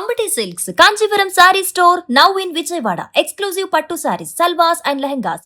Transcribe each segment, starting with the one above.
Ambati Silks, Kanchipuram Saree Store, now in Vijayawada. Exclusive Pattu Sarees, Salwas and Lehengas.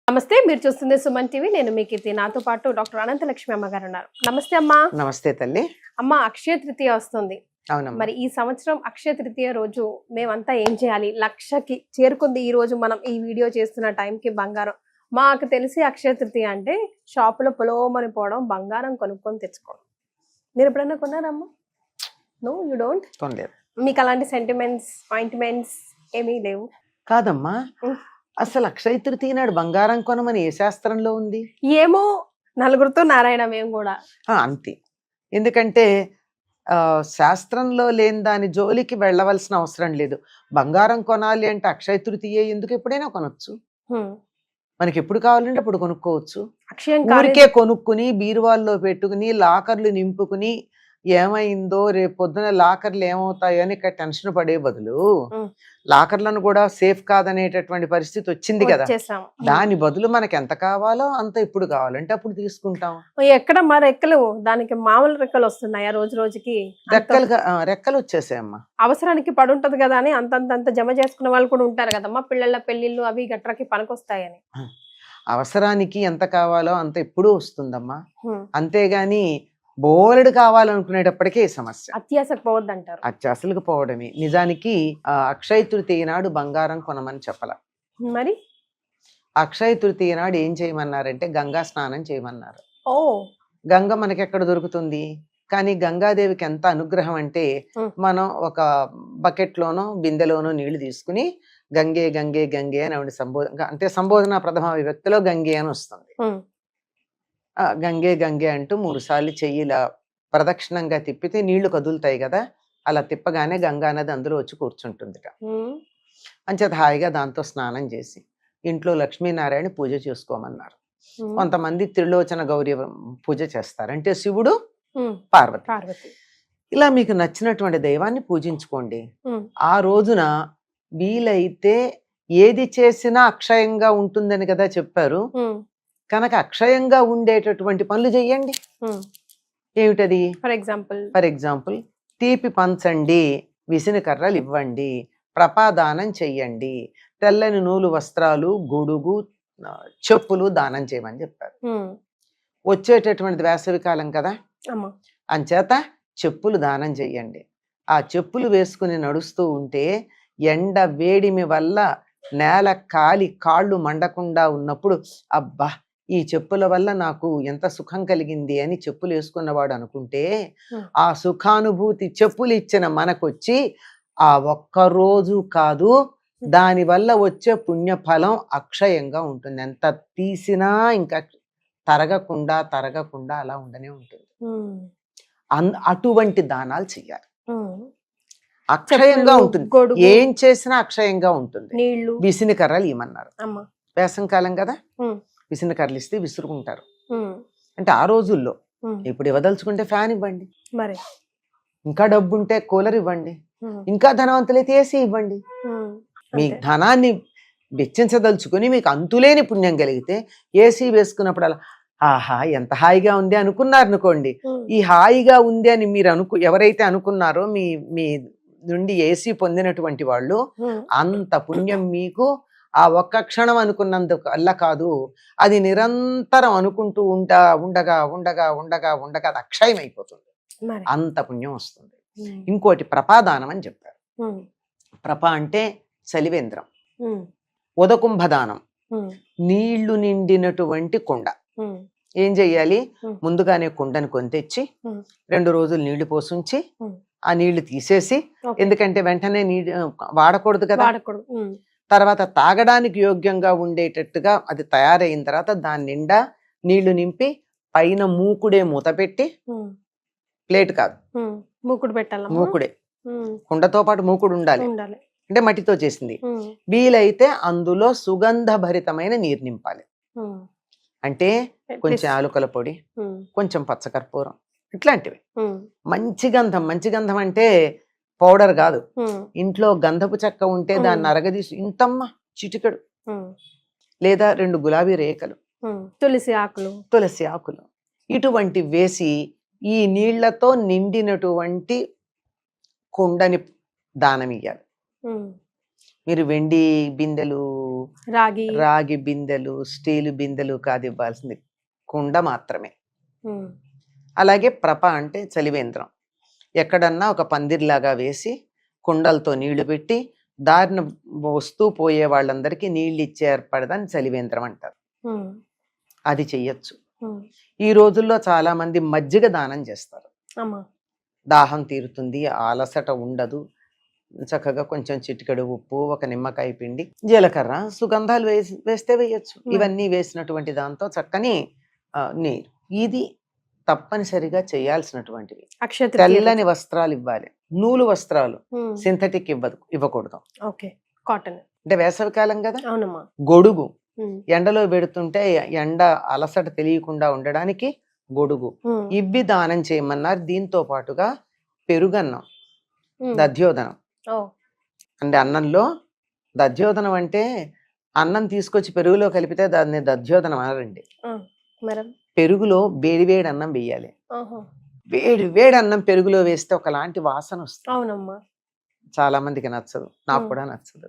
నమస్తే, మీరు చూస్తుంది Suman TV. నేను మీ కీర్తి. నాతో పాటు డాక్టర్ అనంతలక్ష్మి అమ్మగారు ఉన్నారు. నమస్తే అమ్మా. నమస్తే తల్లి. అమ్మ, అక్షయ తృతీయ వస్తుంది. అవునమ్మా. మరి ఈ సంవత్సరం అక్షయ తృతీయ రోజు మేమంతా ఏం చేయాలి? లక్షకి చేరుకుంది ఈ రోజు. మనం ఈ వీడియో చేస్తున్న టైంకి బంగారం, మాకు తెలిసి అక్షయ తృతీయ అంటే షాపులో పొలోమని పోవడం, బంగారం కొనుక్కొని తెచ్చుకోవడం. మీరు ఎప్పుడైనా కొన్నారమ్మా? No, you don't. కొనలేదు. మీకు అలాంటి సెంటిమెంట్స్, పాయింట్మెంట్స్ ఏమీ లేవు? కాదమ్మా, అసలు అక్షయ తృతీయ నాడు బంగారం కొనమని ఏ శాస్త్రంలో ఉంది? ఏమో, నలుగురితో నారాయణ మేము కూడా అంతే. ఎందుకంటే శాస్త్రంలో లేని దాని జోలికి వెళ్ళవలసిన అవసరం లేదు. బంగారం కొనాలి అంటే అక్షయ తృతీయ ఎందుకు, ఎప్పుడైనా కొనొచ్చు. మనకి ఎప్పుడు కావాలంటే అప్పుడు కొనుక్కోవచ్చు. ఊరికే కొనుక్కుని బీరువాల్లో పెట్టుకుని లాకర్లు నింపుకుని ఏమైందో రేపు పొద్దున లాకర్లు ఏమవుతాయో అని ఇక్కడ టెన్షన్ పడే బదులు లాకర్లను కూడా సేఫ్ కాదనేటటువంటి పరిస్థితి వచ్చింది కదా. దాని బదులు మనకి ఎంత కావాలో అంత ఇప్పుడు కావాలంటే అప్పుడు తీసుకుంటాం. ఎక్కడ మా రెక్కలు, దానికి మామూలు రెక్కలు వస్తున్నాయా? రోజు రోజుకి రెక్కలు వచ్చేసాయమ్మా. అవసరానికి పడుంటది కదా అని అంతంత జమ చేసుకున్న వాళ్ళు కూడా ఉంటారు కదమ్మా. పిల్లల పెళ్లిళ్ళు అవి గట్రకి పనికొస్తాయని. అవసరానికి ఎంత కావాలో అంత ఎప్పుడూ వస్తుందమ్మా. అంతేగాని బోలెడు కావాలనుకునేటప్పటికే సమస్య. అత్యాశకు పోవద్దంటారు. అత్యాశలకు పోవడమే. నిజానికి అక్షయ తృతీయ నాడు బంగారం కొనమని చెప్పాల. మరి అక్షయ తృతీయ నాడు ఏం చేయమన్నారంటే గంగా స్నానం చేయమన్నారు. ఓ, గంగ మనకి ఎక్కడ దొరుకుతుంది? కానీ గంగాదేవికి ఎంత అనుగ్రహం అంటే మనం ఒక బకెట్ లోనో బిందెలోనో నీళ్లు తీసుకుని గంగే గంగే గంగే అని ఆవిడ సంబోధన, అంటే సంబోధన ప్రథమ విభక్తిలో గంగే అని వస్తుంది. గంగే గంగే అంటూ 3 సార్లు చెయ్యిలా ప్రదక్షిణంగా తిప్పితే నీళ్లు కదులుతాయి కదా. అలా తిప్పగానే గంగా నది అందులో వచ్చి కూర్చుంటుందిట. అంచేత హాయిగా దాంతో స్నానం చేసి ఇంట్లో లక్ష్మీనారాయణ పూజ చేసుకోమన్నారు. కొంతమంది త్రిలోచన గౌరీ పూజ చేస్తారు, అంటే శివుడు పార్వతి. ఇలా మీకు నచ్చినటువంటి దైవాన్ని పూజించుకోండి. ఆ రోజున వీలైతే ఏది చేసినా అక్షయంగా ఉంటుందని కదా చెప్పారు. కనుక అక్షయంగా ఉండేటటువంటి పనులు చెయ్యండి. ఏమిటది? ఫర్ ఎగ్జాంపుల్ తీపి పంచండి, విసిన కర్రలు ఇవ్వండి, ప్రపాదానం చెయ్యండి, తెల్లని నూలు వస్త్రాలు, గొడుగు, చెప్పులు దానం చేయమని చెప్పారు. వచ్చేటటువంటిది వేసవి కాలం కదా, అంచేత చెప్పులు దానం చెయ్యండి. ఆ చెప్పులు వేసుకుని నడుస్తూ ఉంటే ఎండ వేడిమి వల్ల నేల కాలి కాళ్ళు మండకుండా ఉన్నప్పుడు అబ్బా ఈ చెప్పుల వల్ల నాకు ఎంత సుఖం కలిగింది అని చెప్పులు వేసుకున్నవాడు అనుకుంటే ఆ సుఖానుభూతి చెప్పులు ఇచ్చిన మనకొచ్చి ఆ ఒక్కరోజు కాదు, దాని వల్ల వచ్చే పుణ్యఫలం అక్షయంగా ఉంటుంది. ఎంత తీసినా ఇంకా తరగకుండా అలా ఉండనే ఉంటుంది. అటువంటి దానాలు చెయ్యాలి. అక్షయంగా ఉంటుంది, ఏం చేసినా అక్షయంగా ఉంటుంది. విసిన కర్రలు ఇవ్వమన్నారు. వేసంకాలం కదా, విసిన కర్రలు ఇస్తే విసురుకుంటారు. అంటే ఆ రోజుల్లో ఇప్పుడు ఇవ్వదలుచుకుంటే ఫ్యాన్ ఇవ్వండి, మరి ఇంకా డబ్బు ఉంటే కూలర్ ఇవ్వండి, ఇంకా ధనవంతులైతే ఏసీ ఇవ్వండి. మీ ధనాన్ని వెచ్చించదలుచుకుని మీకు అంతులేని పుణ్యం కలిగితే ఏసీ వేసుకున్నప్పుడు అలా ఆహా ఎంత హాయిగా ఉంది అనుకున్నారు అనుకోండి. ఈ హాయిగా ఉంది అని మీరు ఎవరైతే అనుకున్నారో మీ నుండి ఏసీ పొందినటువంటి వాళ్ళు, అంత పుణ్యం మీకు ఆ ఒక్క క్షణం అనుకున్నందుకు అల్ల కాదు, అది నిరంతరం అనుకుంటూ ఉండగా అది అక్షయం అయిపోతుంది. అంత పుణ్యం వస్తుంది. ఇంకోటి ప్రపాదానం అని చెప్పారు. ప్రప అంటే చలివేంద్రం, ఉదకుంభదానం, నీళ్లు నిండినటువంటి కుండ. ఏం చెయ్యాలి? ముందుగానే కుండను కొని తెచ్చి 2 రోజులు నీళ్లు పోసుంచి ఆ నీళ్లు తీసేసి, ఎందుకంటే వెంటనే వాడకూడదు కదా, తర్వాత తాగడానికి యోగ్యంగా ఉండేటట్టుగా అది తయారైన తర్వాత దాని నిండా నీళ్లు నింపి పైన మూకుడే మూత పెట్టి, ప్లేట్ కాదు మూకుడు పెట్టాలి, మూకుడే, కుండతో పాటు మూకుడు ఉండాలి, అంటే మట్టితో చేసింది. వీలైతే అందులో సుగంధ భరితమైన నీరు నింపాలి. అంటే కొంచెం ఆలుకల పొడి, కొంచెం పచ్చకర్పూరం, ఇట్లాంటివి. మంచి గంధం అంటే పౌడర్ కాదు, ఇంట్లో గంధపు చెక్క ఉంటే దాన్ని అరగదీసి ఇంతమ్మ చిటికెడు, లేదా 2 గులాబీ రేఖలు, తులసి ఆకులు ఇటువంటి వేసి ఈ నీళ్లతో నిండినటువంటి కుండని దానం ఇయ్యాలి. మీరు వెండి బిందెలు, రాగి బిందెలు, స్టీలు బిందెలు కాదు ఇవ్వాల్సింది, కుండ మాత్రమే. అలాగే ప్రప అంటే చలివేంద్రం, ఎక్కడన్నా ఒక పందిర్లాగా వేసి కుండలతో నీళ్లు పెట్టి దారిన వస్తూ పోయే వాళ్ళందరికీ నీళ్ళు ఇచ్చే ఏర్పడదని చలివేంద్రం అంటారు. అది చెయ్యొచ్చు. ఈ రోజుల్లో చాలా మంది మజ్జిగ దానం చేస్తారు. దాహం తీరుతుంది, అలసట ఉండదు, చక్కగా కొంచెం చిటికెడు ఉప్పు, ఒక నిమ్మకాయ పిండి, జీలకర్ర, సుగంధాలు వేస్తే వేయచ్చు. ఇవన్నీ వేసినటువంటి దాంతో చక్కని నీరు. ఇది తప్పనిసరిగా చేయాల్సినటువంటివి. తెల్లని వస్త్రాలు ఇవ్వాలి, నూలు వస్త్రాలు, సింథటిక్ ఇవ్వకూడదు. కాటన్ అంటే వేసవికాలం కదా, గొడుగు ఎండలో పెడుతుంటే ఎండ అలసట తెలియకుండా ఉండడానికి గొడుగు ఇవ్వి దానం చేయమన్నారు. దీంతో పాటుగా పెరుగన్నం, దధ్యోదనం. అంటే అన్నంలో దధ్యోదనం అంటే అన్నం తీసుకొచ్చి పెరుగులో కలిపితే దాన్ని దధ్యోదనం అనరండి. పెరుగులో వేడి అన్నం వేయాలి. వేడి అన్నం పెరుగులో వేస్తే ఒకలాంటి వాసన వస్తుంది. చాలా మందికి నచ్చదు, నాకు కూడా నచ్చదు.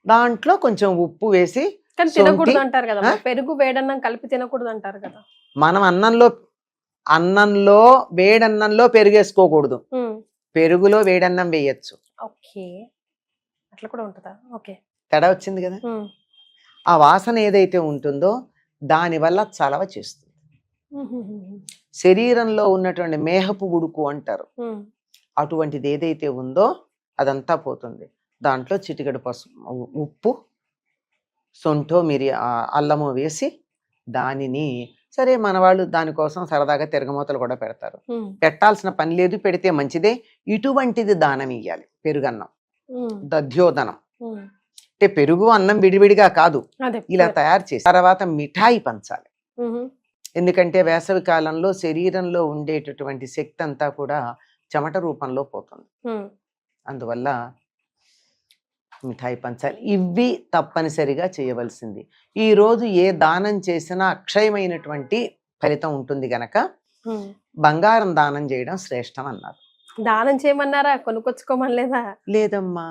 దాంట్లో కొంచెం ఉప్పు వేసి, తినకూడదు అంటారు కదా, పెరుగు వేడన్నం కలిపి తినకూడదు అంటారు కదా. మనం అన్నంలో వేడన్నంలో పెరుగేసుకోకూడదు, పెరుగులో వేడన్నం వేయచ్చు. అట్లా కూడా ఉంటుందా? తేడా వచ్చింది కదా. ఆ వాసన ఏదైతే ఉంటుందో దాని వల్ల చలవ చేస్తుంది. శరీరంలో ఉన్నటువంటి మేహపు ఉడుకు అంటారు, అటువంటిది ఏదైతే ఉందో అదంతా పోతుంది. దాంట్లో చిటికెడు ఉప్పు, సొంఠో అల్లము వేసి దానిని, సరే మన వాళ్ళు దానికోసం సరదాగా తిరగమూతలు కూడా పెడతారు, పెట్టాల్సిన పని లేదు, పెడితే మంచిదే. ఇటువంటిది దానం ఇయ్యాలి. పెరుగన్నం, దధ్యోదనం అంటే పెరుగు అన్నం విడివిడిగా కాదు, ఇలా తయారు చేసి తర్వాత మిఠాయి పంచాలి. ఎందుకంటే వేసవి కాలంలో శరీరంలో ఉండేటటువంటి శక్తి అంతా కూడా చెమట రూపంలో పోతుంది. అందువల్ల మిఠాయి పంచాలి. ఇవి తప్పనిసరిగా చేయవలసింది. ఈ రోజు ఏ దానం చేసినా అక్షయమైనటువంటి ఫలితం ఉంటుంది గనక బంగారం దానం చేయడం శ్రేష్టం అన్నారు. దానం చేయమన్నారా, కొనుక్కొచ్చుకోమనలేదా? లేదమ్మా.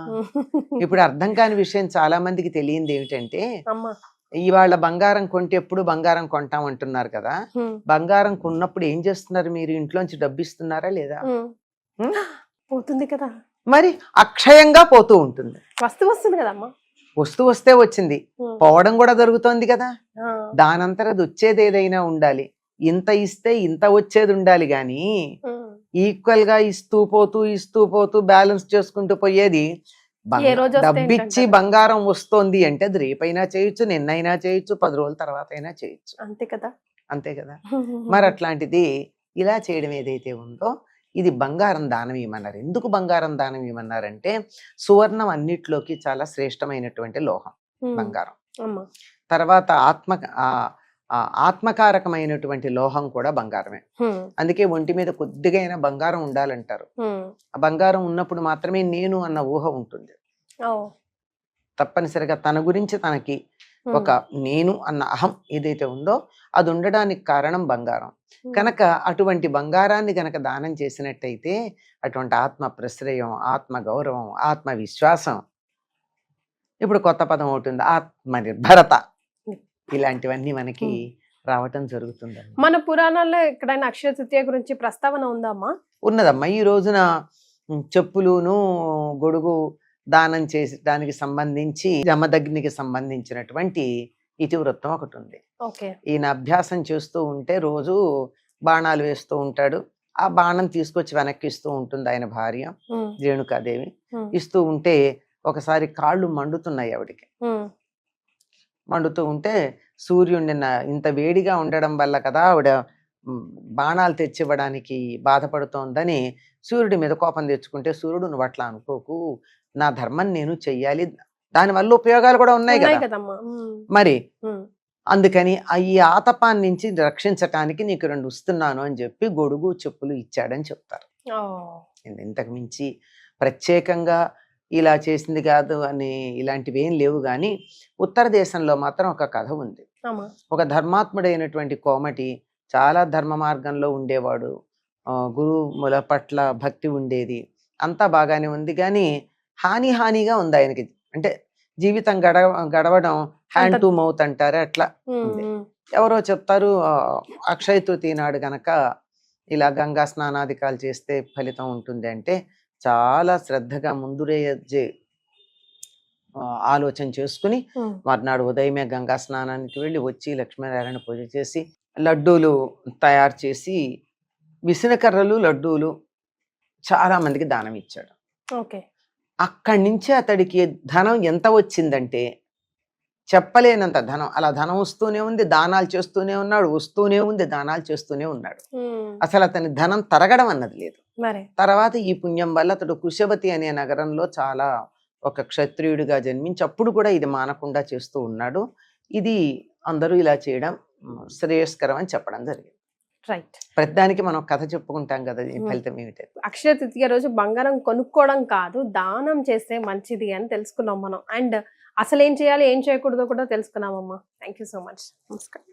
ఇప్పుడు అర్థం కాని విషయం చాలా మందికి తెలియంది ఏమిటంటే, ఇవాళ బంగారం కొంటే ఎప్పుడు బంగారం కొంటాం అంటున్నారు కదా. బంగారం కొన్నప్పుడు ఏం చేస్తున్నారు మీరు? ఇంట్లోంచి డబ్బు ఇస్తున్నారా లేదా? పోతుంది కదా, మరి అక్షయంగా పోతూ ఉంటుంది. వస్తువు వస్తుంది కదమ్మా. వస్తువు వస్తే వచ్చింది, పోవడం కూడా జరుగుతోంది కదా. దానంతర అది వచ్చేది ఏదైనా ఉండాలి. ఇంత ఇస్తే ఇంత వచ్చేది ఉండాలి గాని ఈక్వల్ గా ఇస్తూ పోతూ బ్యాలెన్స్ చేసుకుంటూ పోయేది. డబ్బిచ్చి బంగారం వస్తోంది అంటే అది రేపైనా చేయొచ్చు, నిన్నైనా చేయొచ్చు, 10 రోజుల తర్వాత అయినా చేయొచ్చు. అంతే కదా. మరి అట్లాంటిది ఇలా చేయడం ఏదైతే ఉందో ఇది బంగారం దానం ఇవ్వమన్నారు. ఎందుకు బంగారం దానం ఇవ్వమన్నారంటే సువర్ణం అన్నిట్లోకి చాలా శ్రేష్టమైనటువంటి లోహం బంగారం. తర్వాత ఆత్మకారకమైనటువంటి లోహం కూడా బంగారమే. అందుకే ఒంటి మీద కొద్దిగా అయినా బంగారం ఉండాలంటారు. ఆ బంగారం ఉన్నప్పుడు మాత్రమే నేను అన్న ఊహ ఉంటుంది. తప్పనిసరిగా తన గురించి తనకి ఒక నేను అన్న అహం ఏదైతే ఉందో అది ఉండడానికి కారణం బంగారం. కనుక అటువంటి బంగారాన్ని గనక దానం చేసినట్టయితే అటువంటి ఆత్మ ప్రశ్రయం, ఆత్మ గౌరవం, ఆత్మ విశ్వాసం, ఇప్పుడు కొత్త పదం అవుతుంది ఆత్మనిర్భరత, ఇలాంటివన్నీ మనకి రావటం జరుగుతుంది. మన పురాణాల్లో ఎక్కడైనా అక్షయ తృతీయ గురించి ప్రస్తావన ఉందమ్మా? ఉన్నదమ్మా. ఈ రోజున చెప్పులును గొడుగు దానం చేసి దానికి సంబంధించి జమదగ్నికి సంబంధించినటువంటి ఇతివృత్తం ఒకటి ఉంది. ఈయన అభ్యాసం చేస్తూ ఉంటే రోజు బాణాలు వేస్తూ ఉంటాడు. ఆ బాణం తీసుకొచ్చి వెనక్కి ఇస్తూ ఉంటుంది ఆయన భార్య రేణుకాదేవి. ఇస్తూ ఉంటే ఒకసారి కాళ్ళు మండుతున్నాయి ఆవిడికి. మండుతూ ఉంటే సూర్యుడిని ఇంత వేడిగా ఉండడం వల్ల కదా ఆవిడ బాణాలు తెచ్చివ్వడానికి బాధపడుతోందని సూర్యుడి మీద కోపం తెచ్చుకుంటే, సూర్యుడు నువ్వు అట్లా అనుకోకు, నా ధర్మం నేను చెయ్యాలి, దానివల్ల ఉపయోగాలు కూడా ఉన్నాయి కదా మరి, అందుకని ఈ ఆతపాన్ని నుంచి రక్షించటానికి నీకు 2 ఇస్తున్నాను అని చెప్పి గొడుగు చెప్పులు ఇచ్చాడని చెప్తారు. ఇంతకు మించి ప్రత్యేకంగా ఇలా చేసింది కాదు అని ఇలాంటివి ఏం లేవు. కానీ ఉత్తర దేశంలో మాత్రం ఒక కథ ఉంది. ఒక ధర్మాత్ముడైనటువంటి కోమటి చాలా ధర్మ మార్గంలో ఉండేవాడు, గురువుల పట్ల భక్తి ఉండేది, అంతా బాగానే ఉంది. కానీ హానిగా ఉంది ఆయనకి. అంటే జీవితం గడవడం హ్యాండ్ టు మౌత్ అంటారే అట్లా ఉంది. ఎవరో చెప్తారు అక్షయ తృతీయ నాడు గనక ఇలా గంగా స్నానాధికాలు చేస్తే ఫలితం ఉంటుంది అంటే, చాలా శ్రద్ధగా ముందురే ఆలోచన చేసుకుని మర్నాడు ఉదయమే గంగా స్నానానికి వెళ్ళి వచ్చి లక్ష్మీనారాయణ పూజ చేసి లడ్డూలు తయారు చేసి విసనకర్రలు లడ్డూలు చాలా మందికి దానం ఇచ్చాడు. ఓకే. అక్కడి నుంచి అతడికి ధనం ఎంత వచ్చిందంటే చెప్పలేనంత ధనం. అలా ధనం వస్తూనే ఉంది, దానాలు చేస్తూనే ఉన్నాడు, వస్తూనే ఉంది, దానాలు చేస్తూనే ఉన్నాడు. అసలు అతని ధనం తరగడం అన్నది లేదు. తర్వాత ఈ పుణ్యం వల్ల అతడు కుశవతి అనే నగరంలో చాలా ఒక క్షత్రియుడిగా జన్మించి అప్పుడు కూడా ఇది మానకుండా చేస్తూ ఉన్నాడు. ఇది అందరూ ఇలా చేయడం శ్రేయస్కరం అని చెప్పడం జరిగింది. రైట్. ప్రతిదానికి మనం కథ చెప్పుకుంటాం కదా, ఫలితం ఏమిటి? అక్షయ తృతీయ రోజు బంగారం కొనుక్కోవడం కాదు, దానం చేస్తే మంచిది అని తెలుసుకున్నాం మనం. అండ్ అసలు ఏం చేయాలి ఏం చేయకూడదో కూడా తెలుసుకున్నామమ్మా. Thank you so much. నమస్కారం.